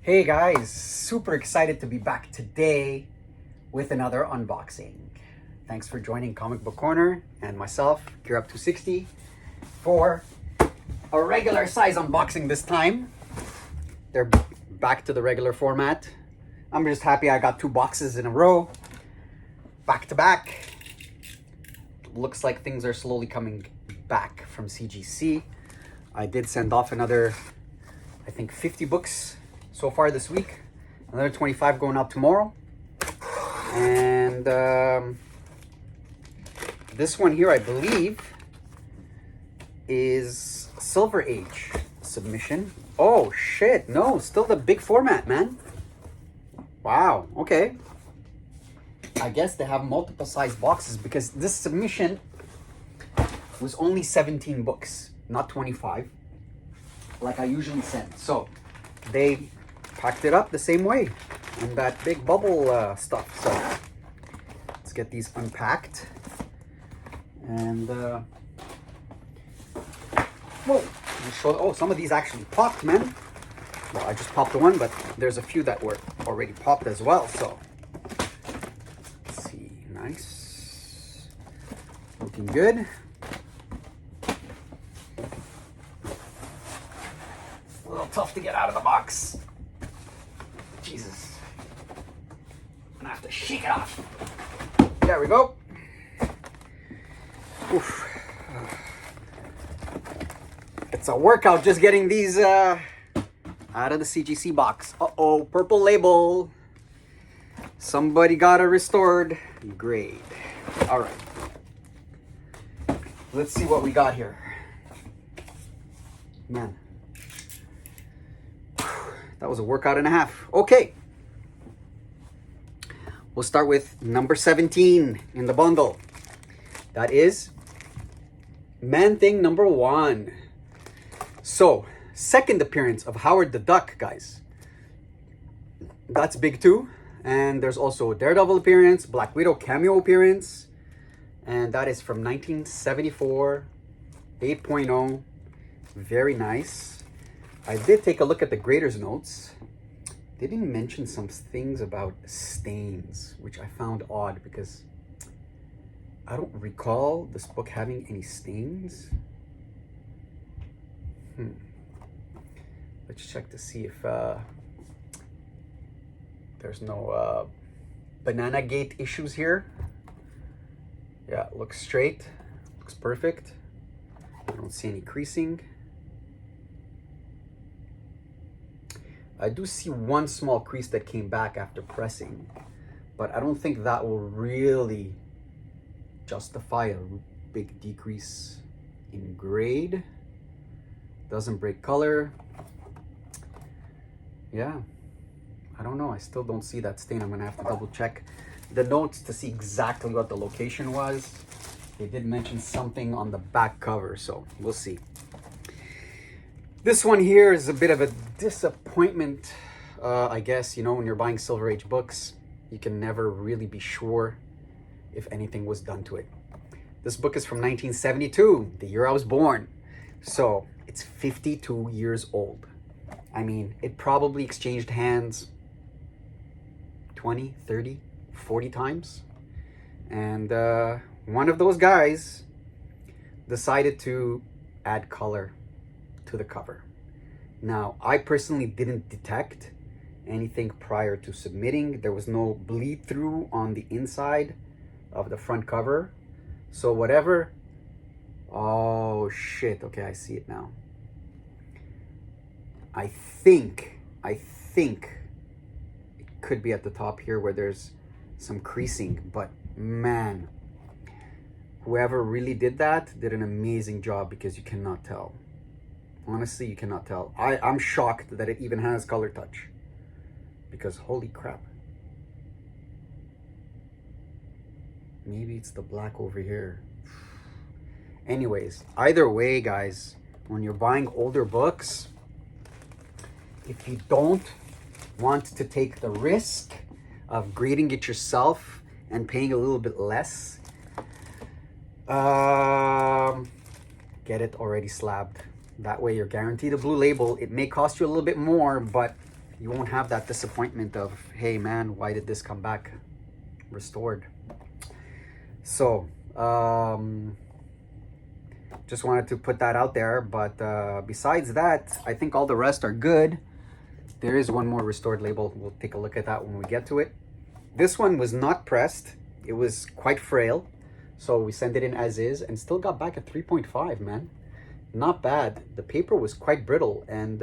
Hey guys, super excited to be back today with another unboxing. Thanks for joining Comic Book Corner and myself, Gear Up 260, for a regular size unboxing this time. They're back to the regular format. I'm just happy I got two boxes in a row, back to back. Looks like things are slowly coming back from CGC. I did send off another, I think 50 books so far this week, another 25 going out tomorrow. And this one here, I believe, is Silver Age submission. Oh shit, no, still the big format, man. Wow, okay. I guess they have multiple size boxes because this submission was only 17 books, not 25, like I usually send. So they packed it up the same way in that big bubble stuff. So let's get these unpacked. And whoa, oh, some of these actually popped, man. Well, I just popped the one, but there's a few that were already popped as well. So let's see, nice, looking good. A little tough to get out of the box. Jesus, I'm gonna have to shake it off. There we go. Oof. It's a workout just getting these out of the CGC box. Uh-oh, purple label. Somebody got a restored grade. All right. Let's see what we got here. Man. That was a workout and a half. Okay. We'll start with number 17 in the bundle. That is Man-Thing number 1. So, second appearance of Howard the Duck, guys. That's big too. And there's also a Daredevil appearance, Black Widow cameo appearance. And that is from 1974, 8.0. Very nice. I did take a look at the grader's notes. They didn't mention some things about stains, which I found odd because I don't recall this book having any stains. Let's check to see if there's no banana gate issues here. Yeah, it looks straight, looks perfect. I don't see any creasing. I do see one small crease that came back after pressing, but I don't think that will really justify a big decrease in grade. Doesn't break color. Yeah, I don't know. I still don't see that stain. I'm gonna have to double check the notes to see exactly what the location was. They did mention something on the back cover, so we'll see. This one here is a bit of a disappointment, I guess. You know, when you're buying Silver Age books, you can never really be sure if anything was done to it. This book is from 1972, the year I was born. So it's 52 years old. I mean, it probably exchanged hands 20, 30, 40 times. And one of those guys decided to add color to the cover. Now, I personally didn't detect anything prior to submitting. There was no bleed through on the inside of the front cover. So whatever, oh shit, okay, I see it now. I think it could be at the top here where there's some creasing, but man, whoever really did that did an amazing job because you cannot tell. Honestly, you cannot tell. I'm shocked that it even has color touch because holy crap. Maybe it's the black over here. Anyways, either way, guys, when you're buying older books, if you don't want to take the risk of grading it yourself and paying a little bit less, get it already slabbed. That way you're guaranteed a blue label. It may cost you a little bit more, but you won't have that disappointment of, hey man, why did this come back restored? So just wanted to put that out there. But besides that, I think all the rest are good. There is one more restored label. We'll take a look at that when we get to it. This one was not pressed. It was quite frail, so we sent it in as is and still got back at 3.5, man. Not bad. The paper was quite brittle, and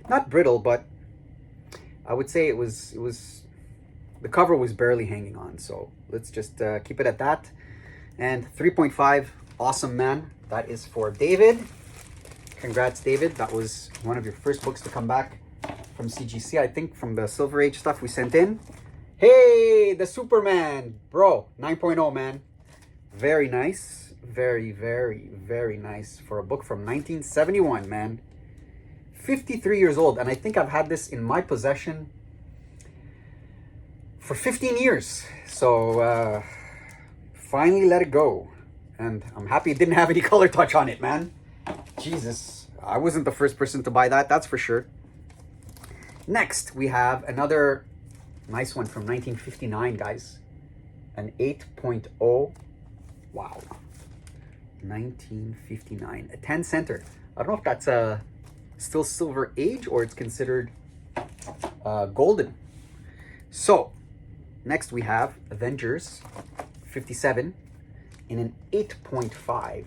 not brittle, but I would say it was the cover was barely hanging on. So let's just keep it at that. And 3.5, awesome, man. That is for David. Congrats, David. That was one of your first books to come back from CGC, I think, from the Silver Age stuff we sent in. Hey, the Superman, bro, 9.0, man. Very nice. Very, very, very nice for a book from 1971, man. 53 years old, and I think I've had this in my possession for 15 years. So, finally let it go. And I'm happy it didn't have any color touch on it, man. Jesus, I wasn't the first person to buy that, that's for sure. Next, we have another nice one from 1959, guys. An 8.0. Wow. 1959. A 10 center. I don't know if that's still Silver Age or it's considered golden. So, next we have Avengers 57 in an 8.5.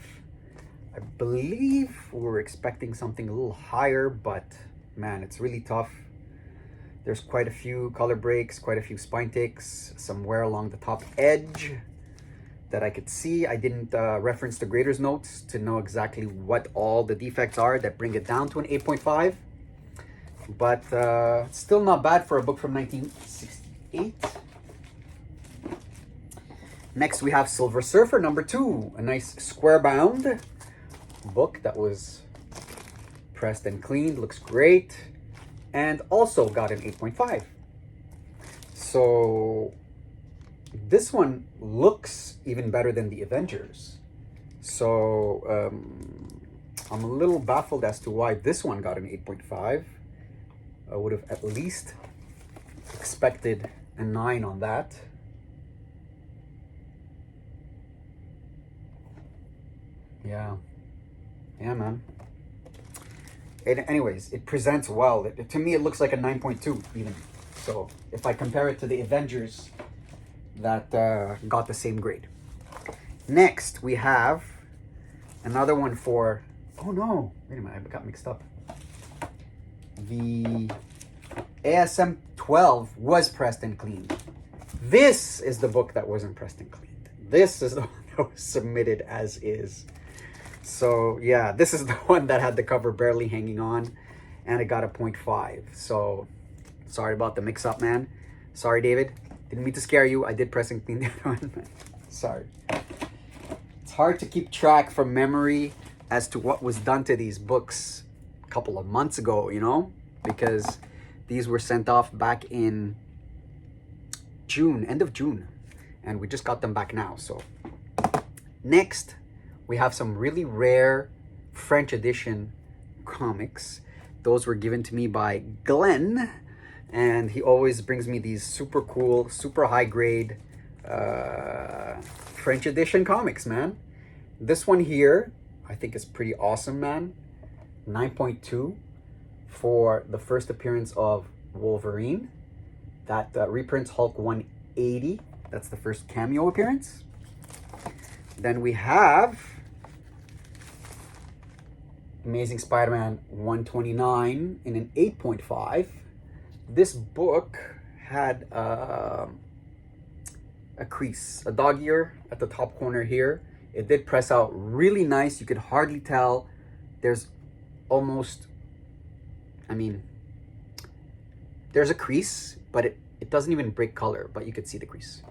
I believe we were expecting something a little higher, but man, it's really tough. There's quite a few color breaks, quite a few spine ticks, some wear along the top edge that I could see. I didn't reference the grader's notes to know exactly what all the defects are that bring it down to an 8.5. But still not bad for a book from 1968. Next, we have Silver Surfer #2, a nice square bound book that was pressed and cleaned, looks great, and also got an 8.5. So this one looks even better than the Avengers. So I'm a little baffled as to why this one got an 8.5. I would have at least expected a 9 on that. Yeah, man. Anyways, it presents well. To me, it looks like a 9.2 even. So if I compare it to the Avengers that got the same grade. Next, we have another one for, oh no, wait a minute, I got mixed up. The ASM 12 was pressed and cleaned. This is the book that wasn't pressed and cleaned. This is the one that was submitted as is. So yeah, this is the one that had the cover barely hanging on, and it got a 0.5. So sorry about the mix-up, man. Sorry, David. Didn't mean to scare you. I did press and clean the other one. Sorry. It's hard to keep track from memory as to what was done to these books a couple of months ago, you know, because these were sent off back in June, end of June, and we just got them back now. So next, we have some really rare French edition comics. Those were given to me by Glenn, and he always brings me these super cool, super high grade French edition comics, man. This one here, I think is pretty awesome, man. 9.2 for the first appearance of Wolverine. That reprints Hulk 180. That's the first cameo appearance. Then we have Amazing Spider-Man 129 in an 8.5. This book had a crease, a dog ear at the top corner here. It did press out really nice. You could hardly tell. There's almost, I mean, there's a crease, but it doesn't even break color, but you could see the crease.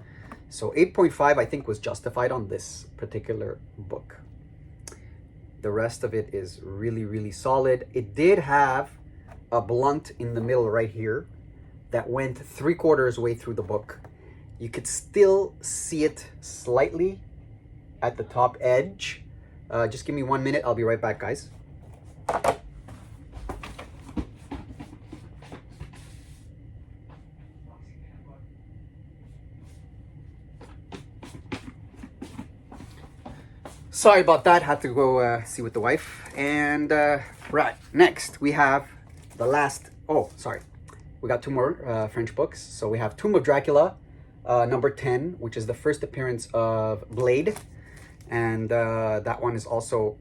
So 8.5, I think, was justified on this particular book. The rest of it is really, really solid. It did have a blunt in the middle right here that went 3/4 way through the book. You could still see it slightly at the top edge. Just give me 1 minute. I'll be right back, guys. Sorry about that. Had to go see with the wife. And right, next we have the last. Oh, sorry. We got two more French books. So we have Tomb of Dracula, number 10, which is the first appearance of Blade. And that one is also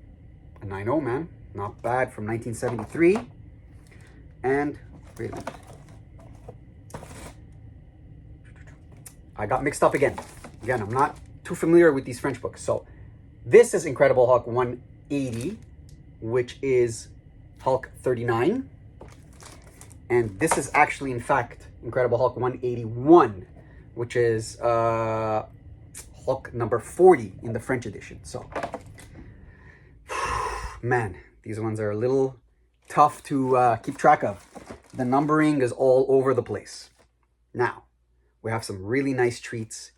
a 9.0, man. Not bad, from 1973. And wait a minute. I got mixed up again. Again, I'm not too familiar with these French books. So this is Incredible Hulk 180, which is Hulk 39. And this is actually, in fact, Incredible Hulk 181, which is Hulk number 40 in the French edition. So, man, these ones are a little tough to keep track of. The numbering is all over the place. Now, we have some really nice treats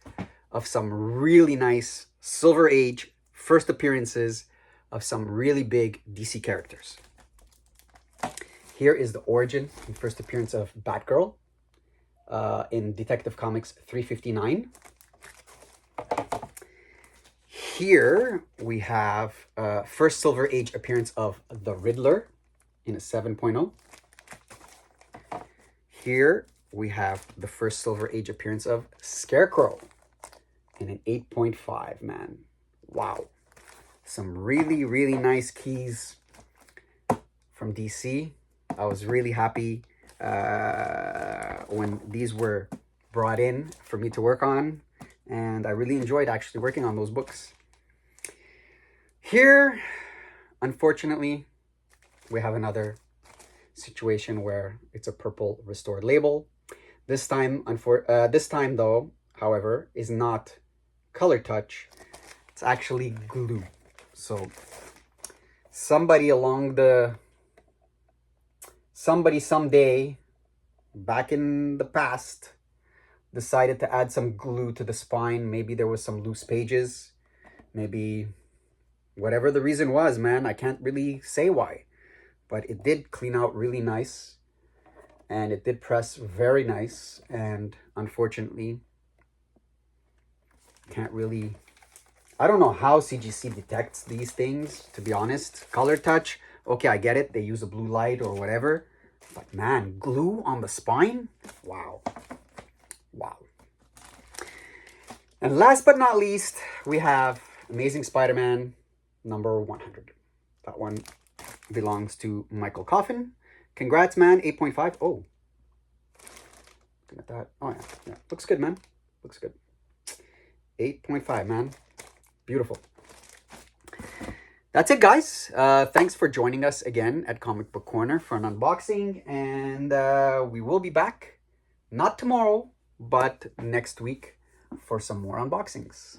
of some really nice Silver Age first appearances of some really big DC characters. Here is the origin and first appearance of Batgirl in Detective Comics 359. Here we have first Silver Age appearance of the Riddler in a 7.0. Here we have the first Silver Age appearance of Scarecrow in an 8.5, man. Wow. Some really, really nice keys from DC. I was really happy when these were brought in for me to work on, and I really enjoyed actually working on those books. Here, unfortunately, we have another situation where it's a purple restored label. This time, though, however, is not color touch. It's actually glue. So somebody someday back in the past decided to add some glue to the spine. Maybe there was some loose pages. Maybe whatever the reason was, man, I can't really say why. But it did clean out really nice. And it did press very nice. And unfortunately, can't really... I don't know how CGC detects these things, to be honest. Color touch, okay, I get it. They use a blue light or whatever. But man, glue on the spine? Wow. Wow. And last but not least, we have Amazing Spider-Man number 100. That one belongs to Michael Coffin. Congrats, man. 8.5. Oh. Look at that. Oh, yeah. Looks good, man. Looks good. 8.5, man. Beautiful. That's it, guys. Thanks for joining us again at Comic Book Corner for an unboxing. And we will be back, not tomorrow, but next week for some more unboxings.